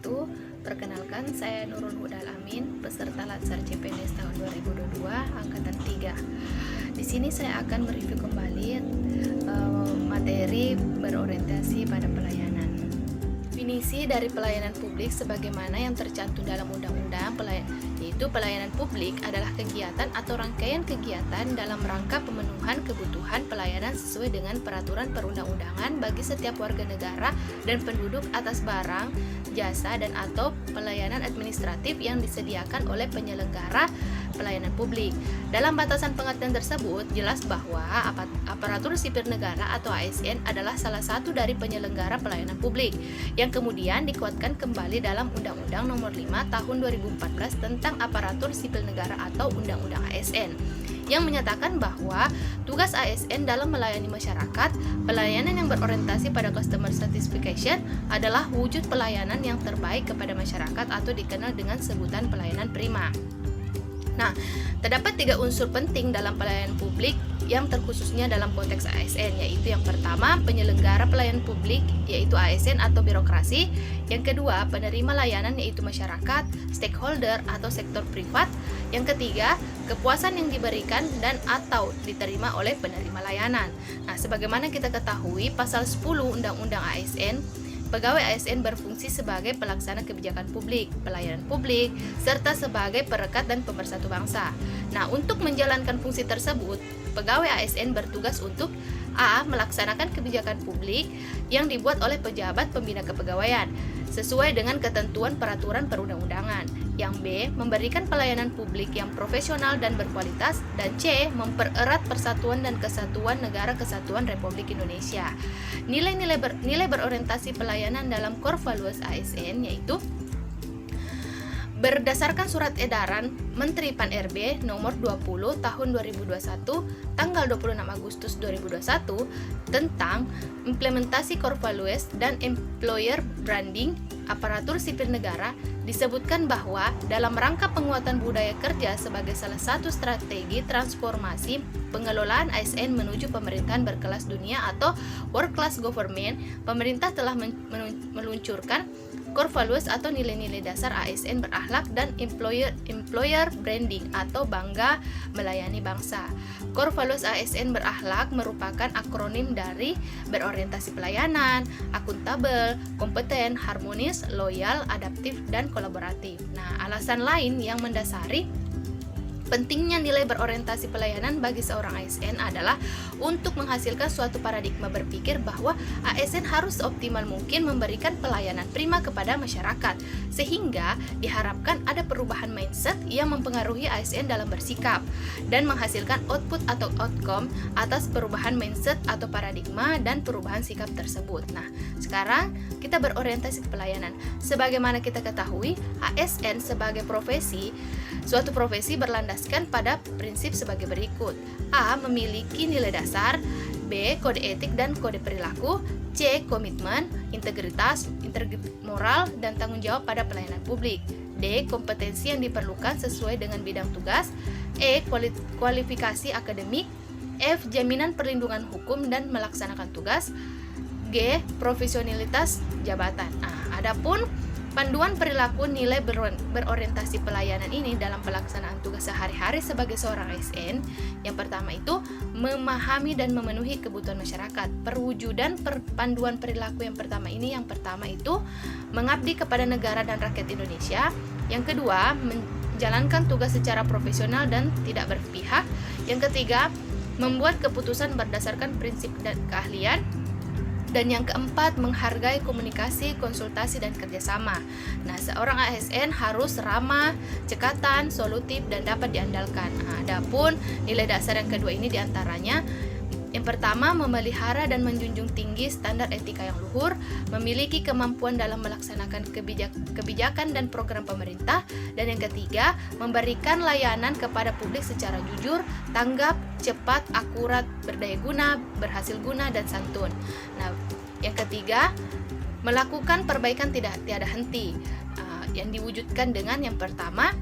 wabarakatuh. Perkenalkan, saya Nurul Hudal Amin, peserta Latsar CPNS tahun 2022 angkatan 3. Di sini saya akan mereview kembali materi berorientasi pada pelayanan. Definisi dari pelayanan publik sebagaimana yang tercantum dalam Undang-Undang yaitu pelayanan publik adalah kegiatan atau rangkaian kegiatan dalam rangka pemenuhan kebutuhan pelayanan sesuai dengan peraturan perundang-undangan bagi setiap warga negara dan penduduk atas barang, jasa, dan atau pelayanan administratif yang disediakan oleh penyelenggara pelayanan publik. Dalam batasan pengertian tersebut, jelas bahwa aparatur sipil negara atau ASN adalah salah satu dari penyelenggara pelayanan publik yang kemudian dikuatkan kembali dalam Undang-Undang Nomor 5 Tahun 2014 tentang Aparatur Sipil Negara atau Undang-Undang ASN yang menyatakan bahwa tugas ASN dalam melayani masyarakat, pelayanan yang berorientasi pada customer satisfaction adalah wujud pelayanan yang terbaik kepada masyarakat atau dikenal dengan sebutan pelayanan prima. Nah, terdapat 3 unsur penting dalam pelayanan publik yang terkhususnya dalam konteks ASN, yaitu yang pertama, penyelenggara pelayanan publik, yaitu ASN atau birokrasi. Yang kedua, penerima layanan, yaitu masyarakat, stakeholder atau sektor privat. Yang ketiga, kepuasan yang diberikan dan atau diterima oleh penerima layanan. Nah, sebagaimana kita ketahui, pasal 10 Undang-Undang ASN, pegawai ASN berfungsi sebagai pelaksana kebijakan publik, pelayanan publik, serta sebagai perekat dan pemersatu bangsa. Nah, untuk menjalankan fungsi tersebut, pegawai ASN bertugas untuk A. Melaksanakan kebijakan publik yang dibuat oleh pejabat pembina kepegawaian sesuai dengan ketentuan peraturan perundang-undangan. Yang B. Memberikan pelayanan publik yang profesional dan berkualitas. Dan C. Mempererat persatuan dan kesatuan Negara Kesatuan Republik Indonesia. Nilai berorientasi pelayanan dalam Core Values ASN yaitu berdasarkan surat edaran Menteri Pan-RB nomor 20 tahun 2021 tanggal 26 Agustus 2021 tentang implementasi core values dan employer branding aparatur sipil negara, disebutkan bahwa dalam rangka penguatan budaya kerja sebagai salah satu strategi transformasi pengelolaan ASN menuju pemerintahan berkelas dunia atau world class government, pemerintah telah meluncurkan core values atau nilai-nilai dasar ASN berakhlak dan employer branding atau bangga melayani bangsa. Core values ASN berakhlak merupakan akronim dari berorientasi pelayanan, akuntabel, kompeten, harmonis, loyal, adaptif, dan kolaboratif. Nah, alasan lain yang mendasari pentingnya nilai berorientasi pelayanan bagi seorang ASN adalah untuk menghasilkan suatu paradigma berpikir bahwa ASN harus seoptimal mungkin memberikan pelayanan prima kepada masyarakat, sehingga diharapkan ada perubahan mindset yang mempengaruhi ASN dalam bersikap dan menghasilkan output atau outcome atas perubahan mindset atau paradigma dan perubahan sikap tersebut. Nah, sekarang kita berorientasi ke pelayanan. Sebagaimana kita ketahui, ASN sebagai profesi, suatu profesi berlandaskan pada prinsip sebagai berikut. A. Memiliki nilai dasar. B. Kode etik dan kode perilaku. C. Komitmen, integritas moral, dan tanggung jawab pada pelayanan publik. D. Kompetensi yang diperlukan sesuai dengan bidang tugas. E. Kualifikasi akademik. F. Jaminan perlindungan hukum dan melaksanakan tugas. G. Profesionalitas jabatan. Nah, adapun panduan perilaku nilai berorientasi pelayanan ini dalam pelaksanaan tugas sehari-hari sebagai seorang ASN. Yang pertama itu memahami dan memenuhi kebutuhan masyarakat. Perwujudan panduan perilaku yang pertama itu mengabdi kepada negara dan rakyat Indonesia. Yang kedua, menjalankan tugas secara profesional dan tidak berpihak. Yang ketiga, membuat keputusan berdasarkan prinsip dan keahlian. Dan yang keempat, menghargai komunikasi, konsultasi, dan kerjasama. Nah, seorang ASN harus ramah, cekatan, solutif, dan dapat diandalkan. Nah, adapun nilai dasar yang kedua ini diantaranya, yang pertama, memelihara dan menjunjung tinggi standar etika yang luhur, memiliki kemampuan dalam melaksanakan kebijakan dan program pemerintah, dan yang ketiga, memberikan layanan kepada publik secara jujur, tanggap, cepat, akurat, berdaya guna, berhasil guna, dan santun. Nah, yang ketiga, melakukan perbaikan tiada henti, yang diwujudkan dengan yang pertama,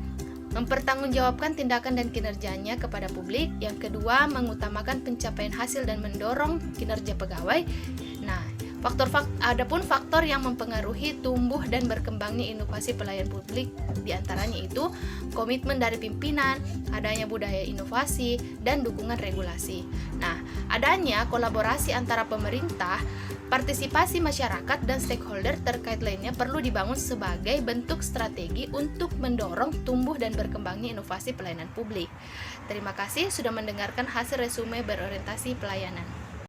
mempertanggungjawabkan tindakan dan kinerjanya kepada publik. Yang kedua, mengutamakan pencapaian hasil dan mendorong kinerja pegawai. Nah, Adapun faktor yang mempengaruhi tumbuh dan berkembangnya inovasi pelayanan publik diantaranya itu komitmen dari pimpinan, adanya budaya inovasi, dan dukungan regulasi. Nah, adanya kolaborasi antara pemerintah, partisipasi masyarakat, dan stakeholder terkait lainnya perlu dibangun sebagai bentuk strategi untuk mendorong tumbuh dan berkembangnya inovasi pelayanan publik. Terima kasih sudah mendengarkan hasil resume berorientasi pelayanan.